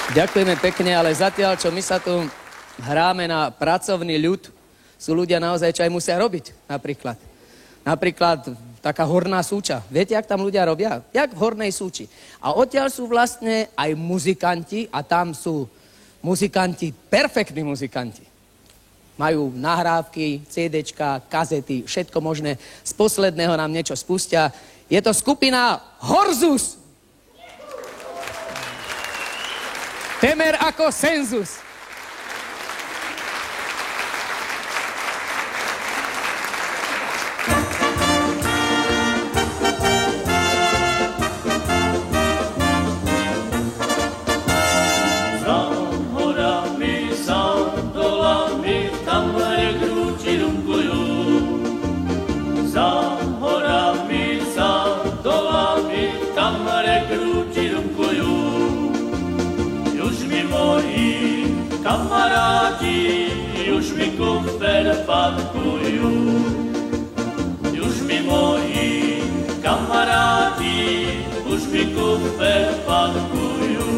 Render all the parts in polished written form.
Ďakujeme pekne, ale zatiaľ, čo my sa tu hráme na pracovný ľud, sú ľudia naozaj, čo aj musia robiť, napríklad. Napríklad taká horná súča. Viete, jak tam ľudia robia? Jak v hornej súči. A odtiaľ sú vlastne aj muzikanti a tam sú muzikanti, perfektní muzikanti. Majú nahrávky, CDčka, kazety, všetko možné. Z posledného nám niečo spustia. Je to skupina Horzus. Temer ako senzus. Kamarádi už mi kufer parkujú. Už mi moji kamarádi už mi kufer parkujú.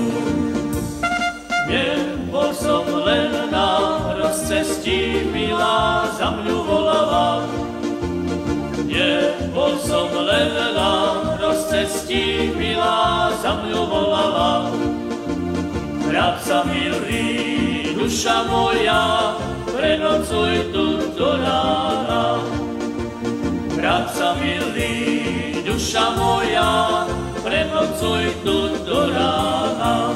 Nebol som len na rozcestí, milá za mňu volala. Nebol som len na rozcestí, milá za mňu volala. Práca milý, duša moja, prenocuj tu do rána. Práca milý, duša moja, prenocuj tu do rána.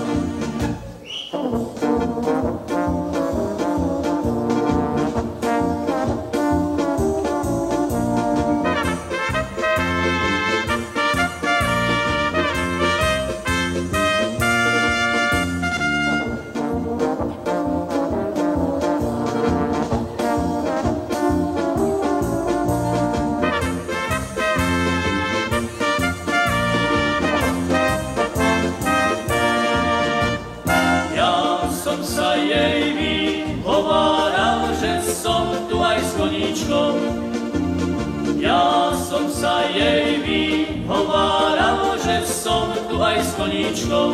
Ja som sa jej vyhováral, že som tu aj s koníčkom.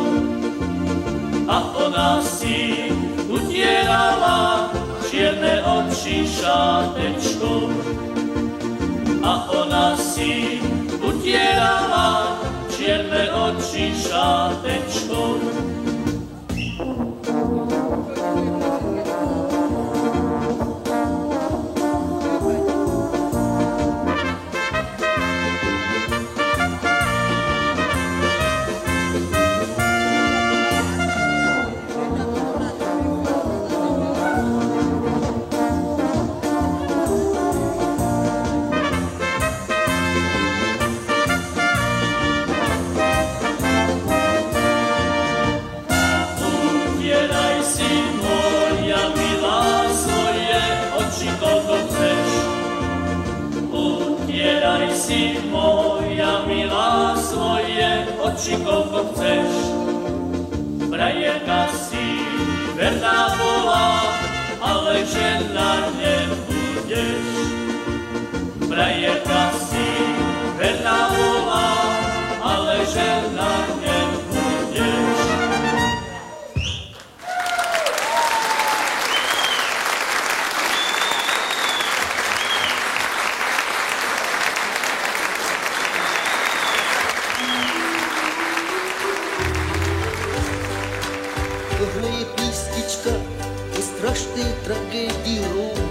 A ona si utierala čierne oči šátečkom. A ona si utierala čierne oči šátečkom. Moja milá, svoje oči, koľko chceš. Frajerka si verná bola, ale žena nebudeš. Frajerka si verná bola, ale žena nebudeš. Tohle je písnička o strašné tragédii Rómů.